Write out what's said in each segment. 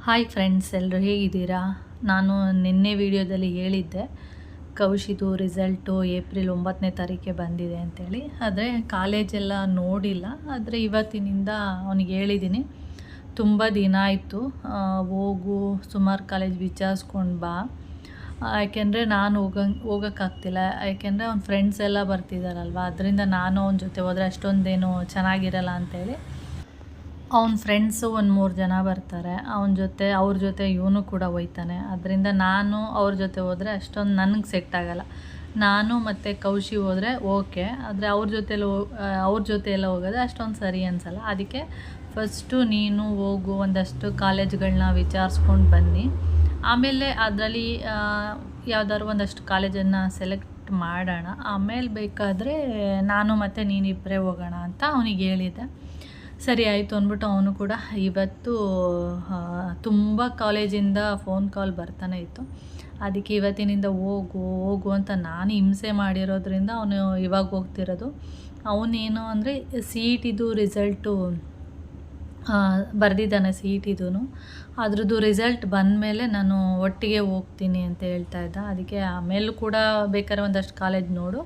Hi friends, ಎಲ್ಲರೂ ಹೇಗಿದ್ದೀರಾ? ನಾನು ನಿನ್ನೆ ವಿಡಿಯೋದಲ್ಲಿ ಹೇಳಿದ್ದೆ ಕೌಶಿದು ರಿಸಲ್ಟು ಏಪ್ರಿಲ್ 9ನೇ ತಾರೀಕೆ ಬಂದಿದೆ ಅಂತೇಳಿ. ಆದರೆ ಕಾಲೇಜೆಲ್ಲ ನೋಡಿಲ್ಲ. ಆದರೆ ಇವತ್ತಿನಿಂದ ಅವನಿಗೆ ಹೇಳಿದ್ದೀನಿ, ತುಂಬ ದಿನ ಆಯಿತು, ಹೋಗು ಸುಮಾರು ಕಾಲೇಜ್ ವಿಚಾರಿಸ್ಕೊಂಡು ಬಾ. ಯಾಕೆಂದರೆ ನಾನು ಹೋಗೋಕ್ಕಾಗ್ತಿಲ್ಲ. ಯಾಕೆಂದರೆ ಅವ್ನ ಫ್ರೆಂಡ್ಸ್ ಎಲ್ಲ ಬರ್ತಿದ್ದಾರಲ್ವ, ಅದರಿಂದ ನಾನು ಅವನ ಜೊತೆ ಹೋದರೆ ಅಷ್ಟೊಂದೇನು ಚೆನ್ನಾಗಿರಲ್ಲ ಅಂಥೇಳಿ. ಅವ್ನ ಫ್ರೆಂಡ್ಸು ಒಂದು 3 ಜನ ಬರ್ತಾರೆ. ಅವ್ರ ಜೊತೆ ಇವನು ಕೂಡ ಹೋಯ್ತಾನೆ. ಅದರಿಂದ ನಾನು ಅವ್ರ ಜೊತೆ ಹೋದರೆ ಅಷ್ಟೊಂದು ನನಗೆ ಸೆಟ್ ಆಗೋಲ್ಲ. ನಾನು ಮತ್ತು ಕೌಶಿ ಹೋದರೆ ಓಕೆ, ಆದರೆ ಅವ್ರ ಜೊತೆ ಎಲ್ಲ ಹೋಗೋದು ಅಷ್ಟೊಂದು ಸರಿ ಅನಿಸಲ್ಲ. ಅದಕ್ಕೆ ಫಸ್ಟು ನೀನು ಹೋಗು, ಒಂದಷ್ಟು ಕಾಲೇಜ್ಗಳನ್ನ ವಿಚಾರಿಸ್ಕೊಂಡು ಬನ್ನಿ. ಆಮೇಲೆ ಅದರಲ್ಲಿ ಯಾವ್ದಾದ್ರು ಒಂದಷ್ಟು ಕಾಲೇಜನ್ನು ಸೆಲೆಕ್ಟ್ ಮಾಡೋಣ. ಆಮೇಲೆ ಬೇಕಾದರೆ ನಾನು ಮತ್ತು ನೀನಿಬ್ಬರೇ ಹೋಗೋಣ ಅಂತ ಅವನಿಗೆ ಹೇಳಿದ್ದೆ. ಸರಿ ಆಯಿತು ಅಂದ್ಬಿಟ್ಟು ಅವನು ಕೂಡ ಇವತ್ತು ತುಂಬ ಕಾಲೇಜಿಂದ ಫೋನ್ ಕಾಲ್ ಬರ್ತಾನೆ ಇತ್ತು. ಅದಕ್ಕೆ ಇವತ್ತಿನಿಂದ ಹೋಗು ಅಂತ ನಾನು ಹಿಂಸೆ ಮಾಡಿರೋದ್ರಿಂದ ಅವನು ಇವಾಗ ಹೋಗ್ತಿರೋದು. ಅವನೇನು ಅಂದರೆ CETದು ರಿಸಲ್ಟು ಬರೆದಿದ್ದಾನೆ. CETದು ಅದ್ರದ್ದು ರಿಸಲ್ಟ್ ಬಂದಮೇಲೆ ನಾನು ಒಟ್ಟಿಗೆ ಹೋಗ್ತೀನಿ ಅಂತ ಹೇಳ್ತಾ ಇದ್ದ. ಅದಕ್ಕೆ ಆಮೇಲೂ ಕೂಡ ಬೇಕಾದ್ರೆ ಒಂದಷ್ಟು ಕಾಲೇಜ್ ನೋಡು,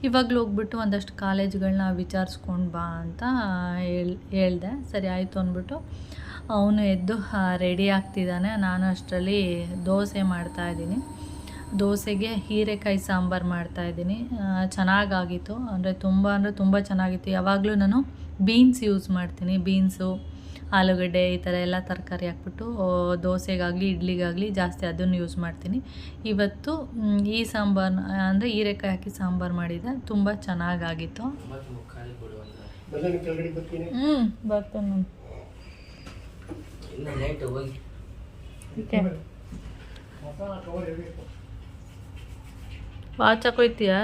ಇವಾಗಲೂ ಹೋಗ್ಬಿಟ್ಟು ಒಂದಷ್ಟು ಕಾಲೇಜ್ಗಳನ್ನ ವಿಚಾರಿಸ್ಕೊಂಡು ಬಾ ಅಂತ ಹೇಳ್ದೆ. ಸರಿ ಆಯಿತು ಅಂದ್ಬಿಟ್ಟು ಅವನು ಎದ್ದು ರೆಡಿ ಆಗ್ತಿದ್ದಾನೆ. ನಾನು ಅಷ್ಟರಲ್ಲಿ ದೋಸೆ ಮಾಡ್ತಾಯಿದ್ದೀನಿ. ದೋಸೆಗೆ ಹೀರೆಕಾಯಿ ಸಾಂಬಾರು ಮಾಡ್ತಾಯಿದ್ದೀನಿ. ಚೆನ್ನಾಗಾಗಿತ್ತು, ಅಂದರೆ ತುಂಬ ಚೆನ್ನಾಗಿತ್ತು. ಯಾವಾಗಲೂ ನಾನು ಬೀನ್ಸ್ ಯೂಸ್ ಮಾಡ್ತೀನಿ. ಬೀನ್ಸು, ಆಲೂಗಡ್ಡೆ, ಈ ಥರ ಎಲ್ಲ ತರಕಾರಿ ಹಾಕ್ಬಿಟ್ಟು ದೋಸೆಗಾಗಲಿ ಇಡ್ಲಿಗಾಗಲಿ ಜಾಸ್ತಿ ಅದನ್ನು ಯೂಸ್ ಮಾಡ್ತೀನಿ. ಇವತ್ತು ಈ ಸಾಂಬಾರು ಅಂದರೆ ಹೀರೆಕಾಯಿ ಹಾಕಿ ಸಾಂಬಾರು ಮಾಡಿದೆ, ತುಂಬ ಚೆನ್ನಾಗಾಗಿತ್ತು. ಬರ್ತಾನೆ ವಾಚ್ ಹಾಕೋಯ್ತೀಯಾ?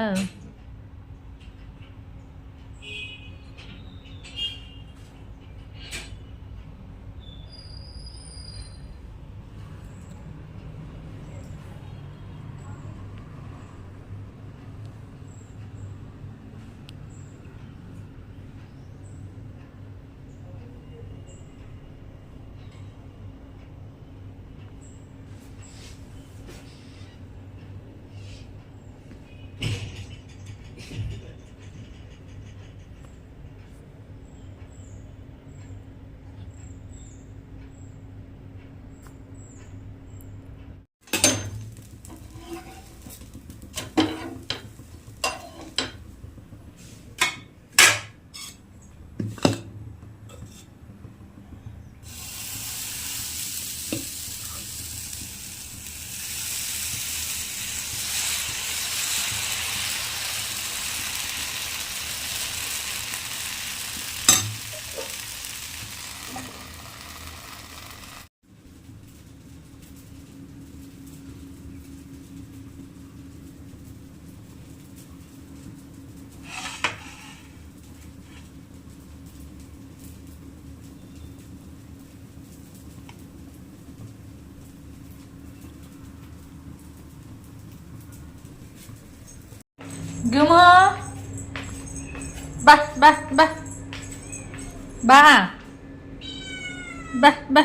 ಗುಮ ಬಾ ಬಾ ಬಾ ಬಾ ಬಾ ಬಾ.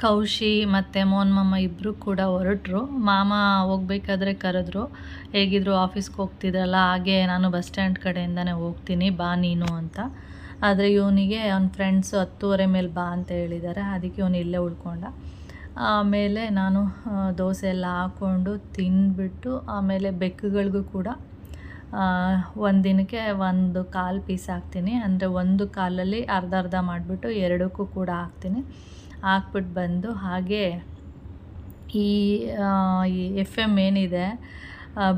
ಕೌಶಿ ಮತ್ತು ಮೋಹನ್ ಮಾಮ ಇಬ್ಬರು ಕೂಡ ಹೊರಟರು. ಮಾಮ ಹೋಗ್ಬೇಕಾದ್ರೆ ಕರೆದ್ರು, ಹೇಗಿದ್ರು ಆಫೀಸ್ಗೆ ಹೋಗ್ತಿದ್ರಲ್ಲ, ಹಾಗೆ ನಾನು ಬಸ್ ಸ್ಟ್ಯಾಂಡ್ ಕಡೆಯಿಂದನೇ ಹೋಗ್ತೀನಿ, ಬಾ ನೀನು ಅಂತ. ಆದರೆ ಇವನಿಗೆ ಅವ್ನ ಫ್ರೆಂಡ್ಸು 10:30 ಮೇಲೆ ಬಾ ಅಂತ ಹೇಳಿದ್ದಾರೆ. ಅದಕ್ಕೆ ಇವನು ಇಲ್ಲೇ ಉಳ್ಕೊಂಡ. ಆಮೇಲೆ ನಾನು ದೋಸೆ ಎಲ್ಲ ಹಾಕ್ಕೊಂಡು ತಿಂದ್ಬಿಟ್ಟು, ಆಮೇಲೆ ಬೆಕ್ಕುಗಳಿಗೂ ಕೂಡ ಒಂದು ದಿನಕ್ಕೆ 1 ಪೀಸ್ ಹಾಕ್ತೀನಿ. ಅಂದರೆ 1 ಕಾಲಲ್ಲಿ ಅರ್ಧ ಮಾಡಿಬಿಟ್ಟು 2ಕ್ಕೂ ಕೂಡ ಹಾಕ್ತೀನಿ. ಹಾಕ್ಬಿಟ್ಟು ಬಂದು ಹಾಗೆ ಈ FM ಏನಿದೆ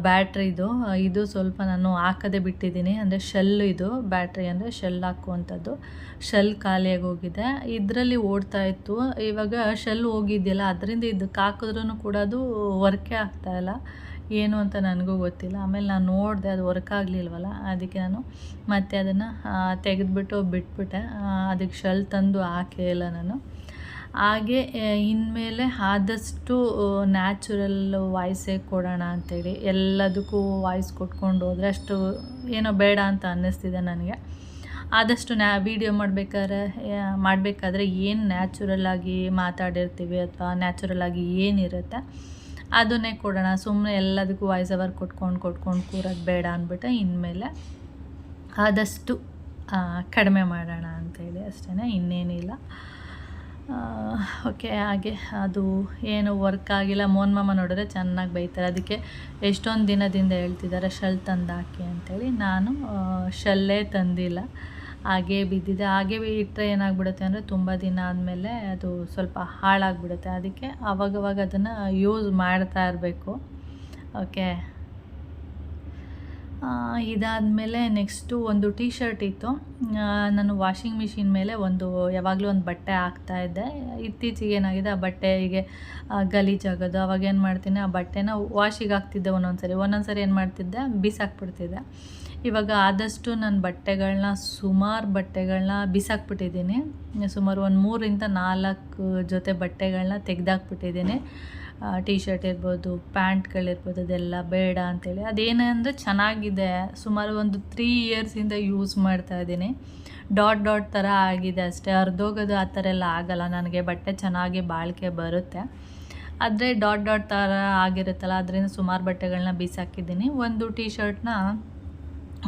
ಬ್ಯಾಟ್ರಿದು, ಇದು ಸ್ವಲ್ಪ ನಾನು ಹಾಕದೇ ಬಿಟ್ಟಿದ್ದೀನಿ. ಅಂದರೆ ಶೆಲ್, ಇದು ಬ್ಯಾಟ್ರಿ ಅಂದರೆ ಶೆಲ್ ಹಾಕುವಂಥದ್ದು. ಶೆಲ್ ಖಾಲಿಯಾಗಿ ಹೋಗಿದೆ. ಇದರಲ್ಲಿ ಓಡ್ತಾಯಿತ್ತು. ಇವಾಗ ಶೆಲ್ ಹೋಗಿದೆಯಲ್ಲ, ಅದರಿಂದ ಇದಕ್ಕೆ ಹಾಕಿದ್ರೂ ಕೂಡ ಅದು ವರ್ಕೇ ಆಗ್ತಾಯಿಲ್ಲ. ಏನು ಅಂತ ನನಗೂ ಗೊತ್ತಿಲ್ಲ. ಆಮೇಲೆ ನಾನು ನೋಡಿದೆ, ಅದು ವರ್ಕ್ ಆಗಲಿಲ್ವಲ್ಲ, ಅದಕ್ಕೆ ನಾನು ಮತ್ತೆ ಅದನ್ನು ತೆಗೆದುಬಿಟ್ಟು ಬಿಟ್ಬಿಟ್ಟೆ. ಅದಕ್ಕೆ ಶೆಲ್ ತಂದು ಹಾಕೇ ಇಲ್ಲ ನಾನು. ಹಾಗೆ ಇನ್ಮೇಲೆ ಆದಷ್ಟು ನ್ಯಾಚುರಲ್ ವಾಯ್ಸೇ ಕೊಡೋಣ ಅಂಥೇಳಿ, ಎಲ್ಲದಕ್ಕೂ ವಾಯ್ಸ್ ಕೊಟ್ಕೊಂಡು ಹೋದರೆ ಅಷ್ಟು ಏನೋ ಬೇಡ ಅಂತ ಅನ್ನಿಸ್ತಿದೆ ನನಗೆ. ಆದಷ್ಟು ವೀಡಿಯೋ ಮಾಡಬೇಕಾದ್ರೆ ಏನು ನ್ಯಾಚುರಲ್ಲಾಗಿ ಮಾತಾಡಿರ್ತೀವಿ ಅಥವಾ ನ್ಯಾಚುರಲ್ಲಾಗಿ ಏನಿರುತ್ತೆ ಅದನ್ನೇ ಕೊಡೋಣ. ಸುಮ್ಮನೆ ಎಲ್ಲದಕ್ಕೂ ವಾಯ್ಸ್ ಓವರ್ ಕೊಟ್ಕೊಂಡು ಕೂರೋದು ಬೇಡ ಅಂದ್ಬಿಟ್ಟು ಇನ್ಮೇಲೆ ಆದಷ್ಟು ಕಡಿಮೆ ಮಾಡೋಣ ಅಂಥೇಳಿ ಅಷ್ಟೇ, ಇನ್ನೇನಿಲ್ಲ. ಓಕೆ. ಹಾಗೆ ಅದು ಏನು ವರ್ಕ್ ಆಗಿಲ್ಲ. ಮೋಹನ್ ಮಾಮ ನೋಡಿದ್ರೆ ಚೆನ್ನಾಗಿ ಬೈತಾರೆ. ಅದಕ್ಕೆ ಎಷ್ಟೊಂದು ದಿನದಿಂದ ಹೇಳ್ತಿದ್ದಾರೆ ಶೆಲ್ ತಂದು ಹಾಕಿ ಅಂಥೇಳಿ. ನಾನು ಶೆಲ್ಲೇ ತಂದಿಲ್ಲ, ಹಾಗೇ ಬಿದ್ದಿದೆ. ಹಾಗೆ ಇಟ್ಟರೆ ಏನಾಗ್ಬಿಡುತ್ತೆ ಅಂದರೆ ತುಂಬ ದಿನ ಆದಮೇಲೆ ಅದು ಸ್ವಲ್ಪ ಹಾಳಾಗಿಬಿಡುತ್ತೆ. ಅದಕ್ಕೆ ಅವಾಗವಾಗ ಅದನ್ನು ಯೂಸ್ ಮಾಡ್ತಾ ಇರಬೇಕು. ಓಕೆ. ಇದಾದಮೇಲೆ ನೆಕ್ಸ್ಟು ಒಂದು ಟೀ ಶರ್ಟ್ ಇತ್ತು. ನಾನು ವಾಷಿಂಗ್ ಮಿಷಿನ್ ಮೇಲೆ ಯಾವಾಗಲೂ ಒಂದು ಬಟ್ಟೆ ಹಾಕ್ತಾಯಿದ್ದೆ. ಇತ್ತೀಚೆಗೆ ಏನಾಗಿದೆ, ಆ ಬಟ್ಟೆಗೆ ಗಲೀಜಾಗೋದು. ಅವಾಗ ಏನು ಮಾಡ್ತೀನಿ, ಆ ಬಟ್ಟೆನ ವಾಷಿಗೆ ಹಾಕ್ತಿದ್ದೆ. ಒಂದೊಂದು ಸರಿ ಏನು ಮಾಡ್ತಿದ್ದೆ, ಬಿಸಾಕ್ಬಿಡ್ತಿದ್ದೆ. ಇವಾಗ ಆದಷ್ಟು ನನ್ನ ಸುಮಾರು ಬಟ್ಟೆಗಳನ್ನ ಬಿಸಾಕ್ಬಿಟ್ಟಿದ್ದೀನಿ. ಸುಮಾರು ಒಂದು 3-4 ಜೊತೆ ಬಟ್ಟೆಗಳನ್ನ ತೆಗೆದಾಕ್ಬಿಟ್ಟಿದ್ದೀನಿ. ಟೀ ಶರ್ಟ್ ಇರ್ಬೋದು, ಪ್ಯಾಂಟ್ಗಳಿರ್ಬೋದು, ಅದೆಲ್ಲ ಬೇಡ ಅಂಥೇಳಿ. ಅದೇನಂದರೆ ಚೆನ್ನಾಗಿದೆ, ಸುಮಾರು ಒಂದು 3 ಇಯರ್ಸಿಂದ ಯೂಸ್ ಮಾಡ್ತಾಯಿದ್ದೀನಿ. ಡಾಟ್ ಥರ ಆಗಿದೆ ಅಷ್ಟೇ, ಹರಿದೋಗೋದು ಆ ಥರ ಎಲ್ಲ ಆಗಲ್ಲ ನನಗೆ. ಬಟ್ಟೆ ಚೆನ್ನಾಗಿ ಬಾಳಿಕೆ ಬರುತ್ತೆ. ಆದರೆ ಡಾಟ್ ಥರ ಆಗಿರುತ್ತಲ್ಲ, ಅದರಿಂದ ಸುಮಾರು ಬಟ್ಟೆಗಳನ್ನ ಬಿಸಾಕಿದ್ದೀನಿ. ಒಂದು ಟೀ ಶರ್ಟ್ನ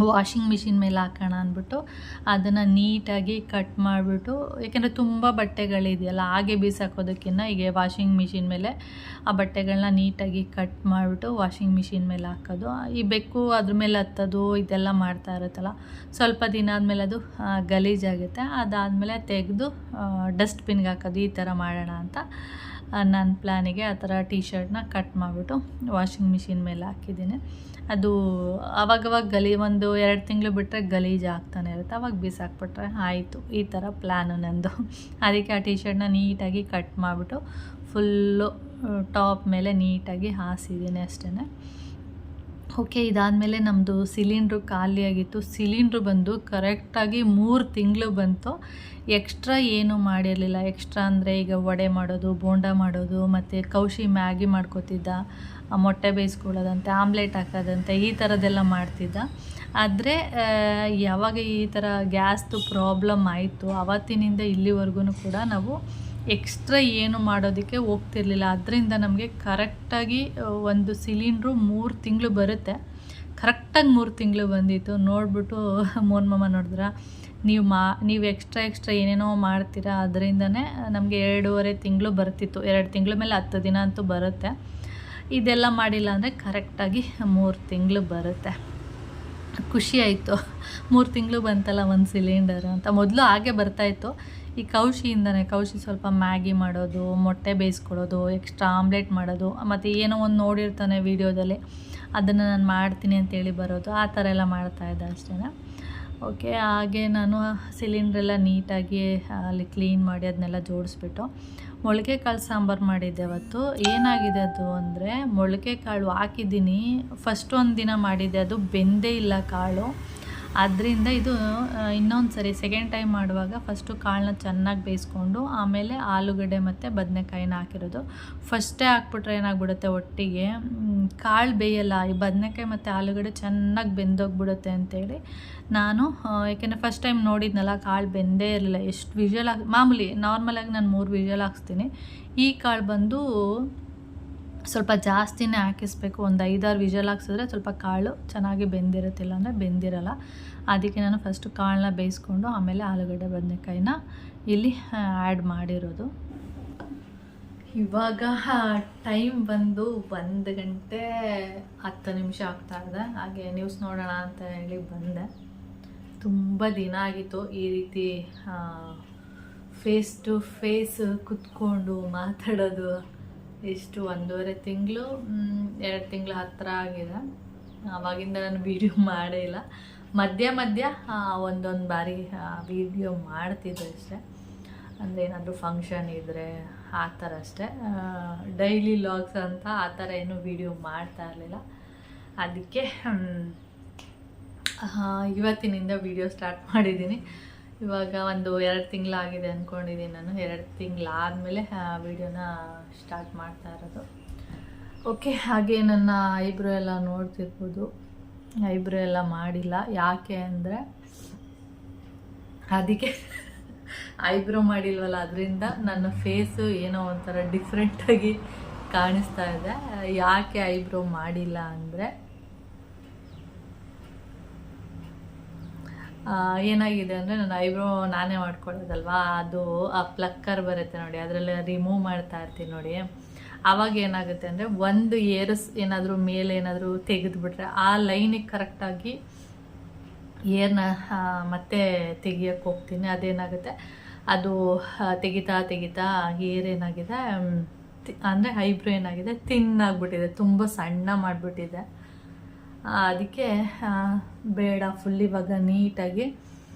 ವಾಷಿಂಗ್ ಮಿಷಿನ್ ಮೇಲೆ ಹಾಕೋಣ ಅಂದ್ಬಿಟ್ಟು ಅದನ್ನು ನೀಟಾಗಿ ಕಟ್ ಮಾಡಿಬಿಟ್ಟು, ಏಕೆಂದರೆ ತುಂಬ ಬಟ್ಟೆಗಳಿದೆಯಲ್ಲ, ಹಾಗೆ ಬಿಸಾಕೋದಕ್ಕಿಂತ ಈಗ ವಾಷಿಂಗ್ ಮಿಷಿನ್ ಮೇಲೆ ಆ ಬಟ್ಟೆಗಳನ್ನ ನೀಟಾಗಿ ಕಟ್ ಮಾಡಿಬಿಟ್ಟು ವಾಷಿಂಗ್ ಮಿಷಿನ್ ಮೇಲೆ ಹಾಕೋದು. ಈ ಬೆಕ್ಕು ಅದ್ರ ಮೇಲೆ ಹತ್ತೋದು ಇದೆಲ್ಲ ಮಾಡ್ತಾ ಇರುತ್ತಲ್ಲ, ಸ್ವಲ್ಪ ದಿನ ಆದಮೇಲೆ ಅದು ಗಲೀಜಾಗುತ್ತೆ. ಅದಾದಮೇಲೆ ತೆಗೆದು ಡಸ್ಟ್ಬಿನ್ಗೆ ಹಾಕೋದು, ಈ ಥರ ಮಾಡೋಣ ಅಂತ ನನ್ನ ಪ್ಲ್ಯಾನಿಗೆ ಆ ಥರ ಟೀ ಶರ್ಟ್ನ ಕಟ್ ಮಾಡಿಬಿಟ್ಟು ವಾಷಿಂಗ್ ಮಿಷಿನ್ ಮೇಲೆ ಹಾಕಿದ್ದೀನಿ. ಅದು ಆವಾಗವಾಗ ಒಂದು 2 ತಿಂಗಳು ಬಿಟ್ಟರೆ ಗಲೀಜು ಆಗ್ತಾನೆ ಇರುತ್ತೆ. ಅವಾಗ ಬಿಸಾಕ್ಬಿಟ್ರೆ ಆಯಿತು. ಈ ಥರ ಪ್ಲ್ಯಾನು ನಂದು. ಅದಕ್ಕೆ ಆ ಟೀ ಶರ್ಟ್ನ ನೀಟಾಗಿ ಕಟ್ ಮಾಡಿಬಿಟ್ಟು ಫುಲ್ಲು ಟಾಪ್ ಮೇಲೆ ನೀಟಾಗಿ ಹಾಸಿದ್ದೀನಿ ಅಷ್ಟೇ. ಓಕೆ. ಇದಾದಮೇಲೆ ನಮ್ಮದು ಸಿಲಿಂಡ್ರು ಖಾಲಿಯಾಗಿತ್ತು. ಸಿಲಿಂಡ್ರು ಬಂದು ಕರೆಕ್ಟಾಗಿ 3 ತಿಂಗಳು ಬಂತು. ಎಕ್ಸ್ಟ್ರಾ ಏನೂ ಮಾಡಿರಲಿಲ್ಲ. ಎಕ್ಸ್ಟ್ರಾ ಅಂದರೆ ಈಗ ವಡೆ ಮಾಡೋದು, ಬೋಂಡ ಮಾಡೋದು, ಮತ್ತು ಕೌಶಿ ಮ್ಯಾಗಿ ಮಾಡ್ಕೋತಿದ್ದ, ಮೊಟ್ಟೆ ಬೇಯಿಸ್ಕೊಳ್ಳೋದಂತೆ, ಆಮ್ಲೆಟ್ ಹಾಕೋದಂತೆ, ಈ ಥರದ್ದೆಲ್ಲ ಮಾಡ್ತಿದ್ದ. ಆದರೆ ಯಾವಾಗ ಈ ಥರ ಗ್ಯಾಸ್ದು ಪ್ರಾಬ್ಲಮ್ ಆಯಿತು, ಆವತ್ತಿನಿಂದ ಇಲ್ಲಿವರೆಗೂ ಕೂಡ ನಾವು ಎಕ್ಸ್ಟ್ರಾ ಏನು ಮಾಡೋದಕ್ಕೆ ಹೋಗ್ತಿರ್ಲಿಲ್ಲ. ಅದರಿಂದ ನಮಗೆ ಕರೆಕ್ಟಾಗಿ ಒಂದು ಸಿಲಿಂಡ್ರು 3 ತಿಂಗಳು ಬರುತ್ತೆ. ಕರೆಕ್ಟಾಗಿ 3 ತಿಂಗಳು ಬಂದಿತ್ತು. ನೋಡಿಬಿಟ್ಟು ಮೋಹನ್ ಮಾಮ ನೋಡಿದ್ರ, ನೀವು ಎಕ್ಸ್ಟ್ರಾ ಏನೇನೋ ಮಾಡ್ತೀರಾ, ಅದರಿಂದನೇ ನಮಗೆ 2.5 ತಿಂಗಳು ಬರ್ತಿತ್ತು. 2 ತಿಂಗಳ ಮೇಲೆ 10 ದಿನ ಅಂತೂ ಬರುತ್ತೆ. ಇದೆಲ್ಲ ಮಾಡಿಲ್ಲ ಅಂದರೆ ಕರೆಕ್ಟಾಗಿ 3 ತಿಂಗಳು ಬರುತ್ತೆ. ಖುಷಿ ಆಯಿತು, 3 ತಿಂಗಳು ಬಂತಲ್ಲ ಒಂದು ಸಿಲಿಂಡರ್ ಅಂತ. ಮೊದಲು ಹಾಗೆ ಬರ್ತಾಯಿತ್ತು. ಈ ಕೌಶಿಯಿಂದನೇ, ಕೌಶಿ ಸ್ವಲ್ಪ ಮ್ಯಾಗಿ ಮಾಡೋದು, ಮೊಟ್ಟೆ ಬೇಯಿಸ್ಕೊಡೋದು, ಎಕ್ಸ್ಟ್ರಾ ಆಮ್ಲೆಟ್ ಮಾಡೋದು, ಮತ್ತು ಏನೋ ಒಂದು ನೋಡಿರ್ತಾನೆ ವೀಡಿಯೋದಲ್ಲಿ, ಅದನ್ನು ನಾನು ಮಾಡ್ತೀನಿ ಅಂತೇಳಿ ಬರೋದು, ಆ ಥರ ಎಲ್ಲ ಮಾಡ್ತಾಯಿದ್ದೆ ಅಷ್ಟೇ. ಓಕೆ. ಹಾಗೆ ನಾನು ಸಿಲಿಂಡ್ರೆಲ್ಲ ನೀಟಾಗಿ ಅಲ್ಲಿ ಕ್ಲೀನ್ ಮಾಡಿ ಅದನ್ನೆಲ್ಲ ಜೋಡಿಸ್ಬಿಟ್ಟು ಮೊಳಕೆ ಕಾಳು ಸಾಂಬಾರು ಮಾಡಿದ್ದೆ ಅವತ್ತು. ಏನಾಗಿದೆ ಅದು ಅಂದರೆ, ಮೊಳಕೆ ಕಾಳು ಹಾಕಿದ್ದೀನಿ, ಫಸ್ಟ್ ಒಂದು ದಿನ ಮಾಡಿದ್ದೆ, ಅದು ಬೆಂದೇ ಇಲ್ಲ ಕಾಳು. ಆದ್ದರಿಂದ ಇದು ಇನ್ನೊಂದು ಸರಿ ಸೆಕೆಂಡ್ ಟೈಮ್ ಮಾಡುವಾಗ ಫಸ್ಟು ಕಾಳನ್ನ ಚೆನ್ನಾಗಿ ಬೇಯಿಸ್ಕೊಂಡು ಆಮೇಲೆ ಆಲೂಗಡ್ಡೆ ಮತ್ತು ಬದನೆಕಾಯಿನ ಹಾಕಿರೋದು. ಫಸ್ಟೇ ಹಾಕ್ಬಿಟ್ರೆ ಏನಾಗ್ಬಿಡುತ್ತೆ ಒಟ್ಟಿಗೆ ಕಾಳು ಬೇಯಲ್ಲ, ಈ ಬದನೆಕಾಯಿ ಮತ್ತು ಆಲೂಗಡ್ಡೆ ಚೆನ್ನಾಗಿ ಬೆಂದೋಗ್ಬಿಡುತ್ತೆ ಅಂತೇಳಿ ನಾನು ಯಾಕೆಂದರೆ ಫಸ್ಟ್ ಟೈಮ್ ನೋಡಿದ್ನಲ್ಲ ಕಾಳು ಬೆಂದೇ ಇರಲಿಲ್ಲ. ಎಷ್ಟು ವಿಷಲ್ ಮಾಮೂಲಿ ನಾರ್ಮಲಾಗಿ ನಾನು 3 ವಿಷಲ್ ಹಾಕ್ಸ್ತೀನಿ. ಈ ಕಾಳು ಬಂದು ಸ್ವಲ್ಪ ಜಾಸ್ತಿನೇ ಹಾಕಿಸ್ಬೇಕು. ಒಂದು 5-6 ವಿಷಲ್ ಹಾಕ್ಸಿದ್ರೆ ಸ್ವಲ್ಪ ಕಾಳು ಚೆನ್ನಾಗಿ ಬೆಂದಿರುತ್ತಿಲ್ಲ ಅಂದರೆ ಬೆಂದಿರಲ್ಲ. ಅದಕ್ಕೆ ನಾನು ಫಸ್ಟು ಕಾಳನ್ನ ಬೇಯಿಸ್ಕೊಂಡು ಆಮೇಲೆ ಆಲೂಗಡ್ಡೆ ಬದನೆಕಾಯಿನ ಇಲ್ಲಿ ಆ್ಯಡ್ ಮಾಡಿರೋದು. ಇವಾಗ ಟೈಮ್ ಬಂದು 1 ಗಂಟೆ 10 ನಿಮಿಷ ಆಗ್ತಾಯಿದೆ. ಹಾಗೆ ನ್ಯೂಸ್ ನೋಡೋಣ ಅಂತ ಹೇಳಿ ಬಂದೆ. ತುಂಬ ದಿನ ಆಗಿತ್ತು ಈ ರೀತಿ ಫೇಸ್ ಟು ಫೇಸ್ ಕುತ್ಕೊಂಡು ಮಾತಾಡೋದು. ಎಷ್ಟು 1.5 ತಿಂಗಳು 2 ತಿಂಗಳ ಹತ್ತಿರ ಆಗಿದೆ. ಆವಾಗಿಂದ ನಾನು ವೀಡಿಯೋ ಮಾಡೇ ಇಲ್ಲ. ಮಧ್ಯ ಒಂದೊಂದು ಬಾರಿ ವೀಡಿಯೋ ಮಾಡ್ತಿದ್ದೆ ಅಷ್ಟೆ. ಅಂದರೆ ಏನಾದರೂ ಫಂಕ್ಷನ್ ಇದ್ದರೆ ಆ ಥರ ಅಷ್ಟೇ. ಡೈಲಿ ಲಾಗ್ಸ್ ಅಂತ ಆ ಥರ ಏನೂ ವೀಡಿಯೋ ಮಾಡ್ತಾ ಇರಲಿಲ್ಲ. ಅದಕ್ಕೆ ಇವತ್ತಿನಿಂದ ವೀಡಿಯೋ ಸ್ಟಾರ್ಟ್ ಮಾಡಿದ್ದೀನಿ. ಇವಾಗ ಒಂದು 2 ತಿಂಗಳಾಗಿದೆ ಅಂದ್ಕೊಂಡಿದ್ದೀನಿ ನಾನು. 2 ತಿಂಗಳಾದಮೇಲೆ ವೀಡಿಯೋನ ಸ್ಟಾರ್ಟ್ ಮಾಡ್ತಾ ಇರೋದು. ಓಕೆ, ಹಾಗೆ ನನ್ನ ಐಬ್ರೋ ಎಲ್ಲ ನೋಡ್ತಿರ್ಬೋದು. ಐಬ್ರೋ ಎಲ್ಲ ಮಾಡಿಲ್ಲ. ಯಾಕೆ ಅಂದರೆ ಅದಕ್ಕೆ ಐಬ್ರೋ ಮಾಡಿಲ್ವಲ್ಲ, ಅದರಿಂದ ನನ್ನ ಫೇಸು ಏನೋ ಒಂಥರ ಡಿಫ್ರೆಂಟಾಗಿ ಕಾಣಿಸ್ತಾ ಇದೆ. ಯಾಕೆ ಐಬ್ರೋ ಮಾಡಿಲ್ಲ ಅಂದರೆ ಏನಾಗಿದೆ ಅಂದರೆ ನನ್ನ ಐಬ್ರೋ ನಾನೇ ಮಾಡ್ಕೊಳ್ಳೋದಲ್ವಾ, ಅದು ಆ ಪ್ಲಕ್ಕರ್ ಬರುತ್ತೆ ನೋಡಿ, ಅದರಲ್ಲಿ ರಿಮೂವ್ ಮಾಡ್ತಾ ಇರ್ತೀನಿ ನೋಡಿ. ಆವಾಗ ಏನಾಗುತ್ತೆ ಅಂದರೆ ಒಂದು ಏರ್ಸ್ ಏನಾದರೂ ಮೇಲೆ ಏನಾದರೂ ತೆಗೆದುಬಿಟ್ರೆ ಆ ಲೈನಿಗೆ ಕರೆಕ್ಟಾಗಿ ಏರ್ನ ಮತ್ತೆ ತೆಗಿಯೋಕ್ಕೆ ಹೋಗ್ತೀನಿ. ಅದೇನಾಗುತ್ತೆ, ಅದು ತೆಗಿತಾ ಏರ್ ಏನಾಗಿದೆ ಅಂದರೆ ಐಬ್ರೋ ಏನಾಗಿದೆ ತಿನ್ನಾಗ್ಬಿಟ್ಟಿದೆ, ತುಂಬ ಸಣ್ಣ ಮಾಡಿಬಿಟ್ಟಿದೆ. ಅದಕ್ಕೆ ಬೇಡ, ಫುಲ್ ಇವಾಗ ನೀಟಾಗಿ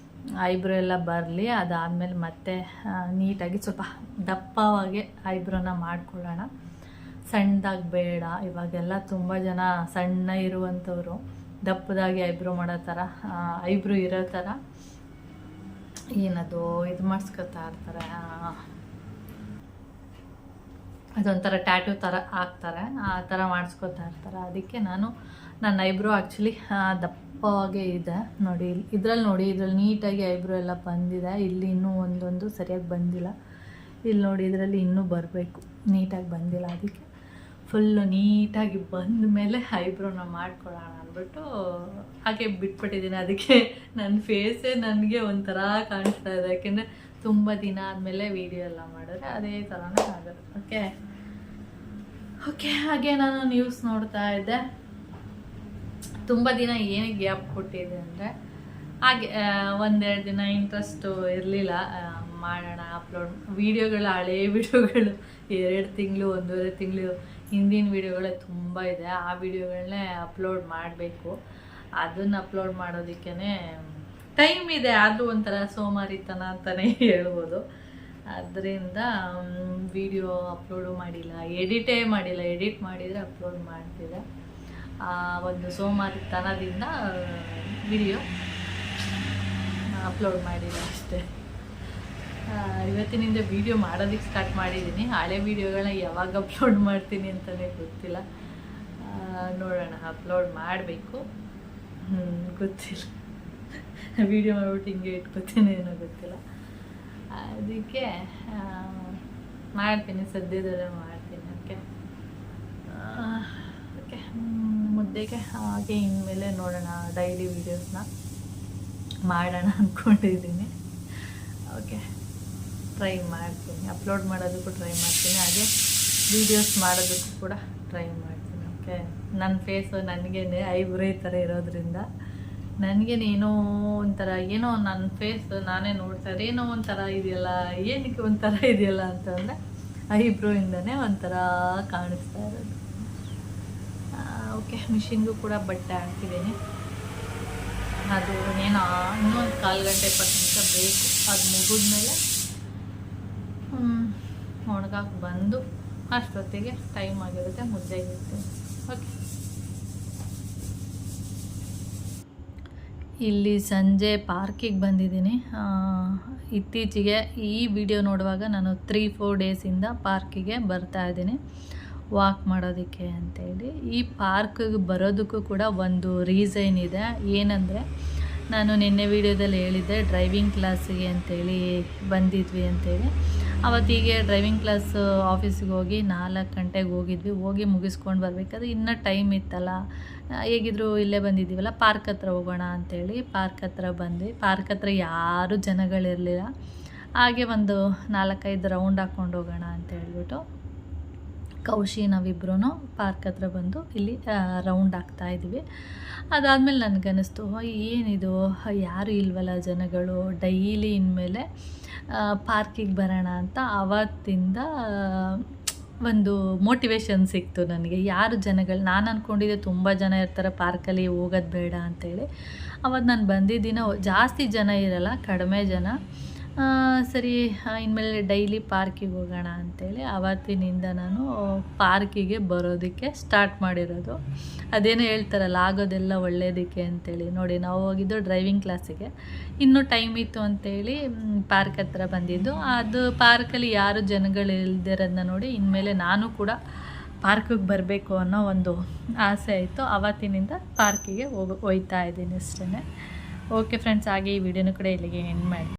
ಐಬ್ರೋ ಎಲ್ಲ ಬರಲಿ, ಅದಾದಮೇಲೆ ಮತ್ತೆ ನೀಟಾಗಿ ಸ್ವಲ್ಪ ದಪ್ಪವಾಗಿ ಐಬ್ರೋನ ಮಾಡ್ಕೊಳ್ಳೋಣ. ಸಣ್ಣದಾಗಿ ಬೇಡ. ಇವಾಗೆಲ್ಲ ತುಂಬ ಜನ ಸಣ್ಣ ಇರುವಂಥವ್ರು ದಪ್ಪದಾಗಿ ಐಬ್ರೋ ಮಾಡೋ ಥರ, ಐಬ್ರೋ ಇರೋ ಥರ ಏನದು ಇದು ಮಾಡಿಸ್ಕೊತಾ ಇರ್ತಾರೆ, ಅದೊಂಥರ ಟ್ಯಾಟೂ ಥರ ಹಾಕ್ತಾರೆ, ಆ ಥರ ಮಾಡಿಸ್ಕೊತಾ ಇರ್ತಾರೆ. ಅದಕ್ಕೆ ನನ್ನ ಐಬ್ರೋ ಆ್ಯಕ್ಚುಲಿ ದಪ್ಪವಾಗೇ ಇದೆ ನೋಡಿ. ಇದ್ರಲ್ಲಿ ನೀಟಾಗಿ ಐಬ್ರೋ ಎಲ್ಲ ಬಂದಿದೆ. ಇಲ್ಲಿ ಇನ್ನೂ ಒಂದೊಂದು ಸರಿಯಾಗಿ ಬಂದಿಲ್ಲ. ಇಲ್ಲಿ ನೋಡಿ, ಇದರಲ್ಲಿ ಇನ್ನೂ ಬರಬೇಕು, ನೀಟಾಗಿ ಬಂದಿಲ್ಲ. ಅದಕ್ಕೆ ಫುಲ್ಲು ನೀಟಾಗಿ ಬಂದ ಮೇಲೆ ಐಬ್ರೋನ ಮಾಡ್ಕೊಳ್ಳೋಣ ಅಂದ್ಬಿಟ್ಟು ಹಾಗೆ ಬಿಟ್ಬಿಟ್ಟಿದ್ದೀನಿ. ಅದಕ್ಕೆ ನನ್ನ ಫೇಸೇ ನನಗೆ ಒಂಥರ ಕಾಣಿಸ್ತಾ ಇದೆ, ಯಾಕೆಂದರೆ ತುಂಬ ದಿನ ಆದಮೇಲೆ ವೀಡಿಯೋ ಎಲ್ಲ ಮಾಡಿದ್ರೆ ಅದೇ ಥರನೇ ಆಗುತ್ತೆ. ಓಕೆ, ಹಾಗೆ ನಾನು ನ್ಯೂಸ್ ನೋಡ್ತಾ ಇದ್ದೆ. ತುಂಬ ದಿನ ಏನಕ್ಕೆ ಗ್ಯಾಪ್ ಕೊಟ್ಟಿದೆ ಅಂದರೆ ಹಾಗೆ 1-2 ದಿನ ಇಂಟ್ರೆಸ್ಟು ಇರಲಿಲ್ಲ ಮಾಡೋಣ ಅಪ್ಲೋಡ್ ವೀಡಿಯೋಗಳು. ಹಳೇ ವೀಡಿಯೋಗಳು 2 ತಿಂಗಳು 1.5 ತಿಂಗಳು ಹಿಂದಿನ ವೀಡಿಯೋಗಳೇ ತುಂಬ ಇದೆ. ಆ ವೀಡಿಯೋಗಳನ್ನೇ ಅಪ್ಲೋಡ್ ಮಾಡಬೇಕು. ಅದನ್ನು ಅಪ್ಲೋಡ್ ಮಾಡೋದಕ್ಕೇ ಟೈಮ್ ಇದೆ, ಆದರೂ ಒಂಥರ ಸೋಮಾರಿತನ ಅಂತಲೇ ಹೇಳ್ಬೋದು. ಅದರಿಂದ ವಿಡಿಯೋ ಅಪ್ಲೋಡು ಮಾಡಿಲ್ಲ, ಎಡಿಟೇ ಮಾಡಿಲ್ಲ. ಎಡಿಟ್ ಮಾಡಿದರೆ ಅಪ್ಲೋಡ್ ಮಾಡ್ತಿದ್ದೆ. ಒಂದು ಸೋಮಾರಿತನದಿಂದ ವಿಡಿಯೋ ಅಪ್ಲೋಡ್ ಮಾಡಿಲ್ಲ ಅಷ್ಟೇ. ಇವತ್ತಿನಿಂದ ವಿಡಿಯೋ ಮಾಡೋದಕ್ಕೆ ಸ್ಟಾರ್ಟ್ ಮಾಡಿದ್ದೀನಿ. ಹಳೆ ವೀಡಿಯೋಗಳನ್ನ ಯಾವಾಗ ಅಪ್ಲೋಡ್ ಮಾಡ್ತೀನಿ ಅಂತಲೇ ಗೊತ್ತಿಲ್ಲ. ನೋಡೋಣ, ಅಪ್ಲೋಡ್ ಮಾಡಬೇಕು. ಗೊತ್ತಿಲ್ಲ, ವಿಡಿಯೋ ಮಾಡ್ಬಿಟ್ಟು ಹಿಂಗೆ ಇಟ್ಕೋತೀನಿ ಏನೋ ಗೊತ್ತಿಲ್ಲ. ಅದಕ್ಕೆ ಮಾಡ್ತೀನಿ, ಸದ್ಯದಲ್ಲೇ ಮಾಡ್ತೀನಿ. ಓಕೆ, ಮುದ್ದೆಗೆ ಹಾಗೆ ಇನ್ಮೇಲೆ ನೋಡೋಣ, ಡೈಲಿ ವೀಡಿಯೋಸ್ನ ಮಾಡೋಣ ಅಂದ್ಕೊಂಡಿದ್ದೀನಿ. ಓಕೆ, ಟ್ರೈ ಮಾಡ್ತೀನಿ, ಅಪ್ಲೋಡ್ ಮಾಡೋದಕ್ಕೂ ಟ್ರೈ ಮಾಡ್ತೀನಿ, ಹಾಗೆ ವೀಡಿಯೋಸ್ ಮಾಡೋದಕ್ಕೂ ಕೂಡ ಟ್ರೈ ಮಾಡ್ತೀನಿ. ಓಕೆ, ನನ್ನ ಫೇಸು ನನಗೇನೆ ಐಬ್ರೋ ಈ ಥರ ಇರೋದ್ರಿಂದ ನನಗೇನೇನೋ ಒಂಥರ, ಏನೋ ನನ್ನ ಫೇಸ್ ನಾನೇ ನೋಡ್ತಾರೆ ಏನೋ ಒಂಥರ ಇದೆಯಲ್ಲ, ಏನಕ್ಕೆ ಒಂಥರ ಇದೆಯಲ್ಲ ಅಂತಂದರೆ ಐಬ್ರೋಯಿಂದನೇ ಒಂಥರ ಕಾಣಿಸ್ತಾ ಇರೋದು. ಓಕೆ, ಮಿಷಿನ್ಗೂ ಕೂಡ ಬಟ್ಟೆ ಹಾಕ್ತಿದ್ದೀನಿ. ಅದು ಏನೋ ಇನ್ನೊಂದು 1/4 ಗಂಟೆ 20 ನಿಮಿಷ ಬೇಕು. ಅದು ಮುಗಿದ್ಮೇಲೆ ಒಣಗಾಕಿ ಬಂದು ಅಷ್ಟೊತ್ತಿಗೆ ಟೈಮ್ ಆಗಿರುತ್ತೆ, ಮುದ್ದೆಗೆ ಇರ್ತೀನಿ. ಓಕೆ, ಇಲ್ಲಿ ಸಂಜೆ ಪಾರ್ಕಿಗೆ ಬಂದಿದ್ದೀನಿ. ಇತ್ತೀಚೆಗೆ ಈ ವಿಡಿಯೋ ನೋಡುವಾಗ ನಾನು 3-4 ಡೇಸಿಂದ ಪಾರ್ಕಿಗೆ ಬರ್ತಾ ಇದ್ದೀನಿ ವಾಕ್ ಮಾಡೋದಕ್ಕೆ ಅಂತೇಳಿ. ಈ ಪಾರ್ಕಿಗೆ ಬರೋದಕ್ಕೂ ಕೂಡ ಒಂದು ರೀಸನ್ ಇದೆ. ಏನಂದರೆ, ನಾನು ನಿನ್ನೆ ವಿಡಿಯೋದಲ್ಲಿ ಹೇಳಿದ್ದೆ ಡ್ರೈವಿಂಗ್ ಕ್ಲಾಸಿಗೆ ಅಂತೇಳಿ ಬಂದಿದ್ವಿ ಅಂತೇಳಿ. ಅವತ್ತಿಗೆ ಡ್ರೈವಿಂಗ್ ಕ್ಲಾಸ್ ಆಫೀಸಿಗೆ ಹೋಗಿ 4 ಗಂಟೆಗೆ ಹೋಗಿದ್ವಿ. ಹೋಗಿ ಮುಗಿಸ್ಕೊಂಡು ಬರಬೇಕಾದ್ರೆ ಇನ್ನೂ ಟೈಮ್ ಇತ್ತಲ್ಲ, ಹೇಗಿದ್ರು ಇಲ್ಲೇ ಬಂದಿದ್ದೀವಲ್ಲ, ಪಾರ್ಕ್ ಹತ್ರ ಹೋಗೋಣ ಅಂಥೇಳಿ ಪಾರ್ಕ್ ಹತ್ರ ಬಂದ್ವಿ. ಪಾರ್ಕ್ ಹತ್ರ ಯಾರೂ ಜನಗಳಿರಲಿಲ್ಲ. ಹಾಗೆ ಒಂದು 4-5 ರೌಂಡ್ ಹಾಕ್ಕೊಂಡು ಹೋಗೋಣ ಅಂತ ಹೇಳ್ಬಿಟ್ಟು ಕೌಶಿ ನಾವಿಬ್ಬರೂ ಪಾರ್ಕ್ ಹತ್ರ ಬಂದು ಇಲ್ಲಿ ರೌಂಡ್ ಹಾಕ್ತಾಯಿದ್ವಿ. ಅದಾದಮೇಲೆ ನನಗನ್ನಿಸ್ತು, ಏನಿದು ಯಾರು ಇಲ್ವಲ್ಲ ಜನಗಳು, ಡೈಲಿ ಇನ್ಮೇಲೆ ಪಾರ್ಕಿಗೆ ಬರೋಣ ಅಂತ ಆವತ್ತಿಂದ ಒಂದು ಮೋಟಿವೇಶನ್ ಸಿಕ್ತು ನನಗೆ. ಯಾರು ಜನಗಳು, ನಾನು ಅಂದ್ಕೊಂಡಿದ್ದೆ ತುಂಬ ಜನ ಇರ್ತಾರೆ ಪಾರ್ಕಲ್ಲಿ, ಹೋಗೋದು ಬೇಡ ಅಂತೇಳಿ. ಅವತ್ತು ನಾನು ಬಂದಿದ್ದಿನ ಜಾಸ್ತಿ ಜನ ಇರಲ್ಲ, ಕಡಿಮೆ ಜನ. ಸರಿ, ಇನ್ಮೇಲೆ ಡೈಲಿ ಪಾರ್ಕಿಗೆ ಹೋಗೋಣ ಅಂಥೇಳಿ ಆವತ್ತಿನಿಂದ ನಾನು ಪಾರ್ಕಿಗೆ ಬರೋದಕ್ಕೆ ಸ್ಟಾರ್ಟ್ ಮಾಡಿರೋದು. ಅದೇನೋ ಹೇಳ್ತಾರಲ್ಲ, ಆಗೋದೆಲ್ಲ ಒಳ್ಳೆಯದಕ್ಕೆ ಅಂತೇಳಿ. ನೋಡಿ, ನಾವು ಹೋಗಿದ್ದು ಡ್ರೈವಿಂಗ್ ಕ್ಲಾಸಿಗೆ, ಇನ್ನೂ ಟೈಮ್ ಇತ್ತು ಅಂಥೇಳಿ ಪಾರ್ಕ್ ಹತ್ರ ಬಂದಿದ್ದು. ಅದು ಪಾರ್ಕಲ್ಲಿ ಯಾರು ಜನಗಳಿಲ್ದಿರೋದನ್ನ ನೋಡಿ ಇನ್ಮೇಲೆ ನಾನು ಕೂಡ ಪಾರ್ಕಿಗೆ ಬರಬೇಕು ಅನ್ನೋ ಒಂದು ಆಸೆ ಆಯಿತು. ಆವತ್ತಿನಿಂದ ಪಾರ್ಕಿಗೆ ಹೋಗ್ತಾ ಇದ್ದೀನಿ ಅಷ್ಟೇ. ಓಕೆ ಫ್ರೆಂಡ್ಸ್, ಹಾಗೆ ಈ ವಿಡಿಯೋನ ಕೂಡ ಇಲ್ಲಿಗೆ ಎಂಡ್ ಮಾಡಿ.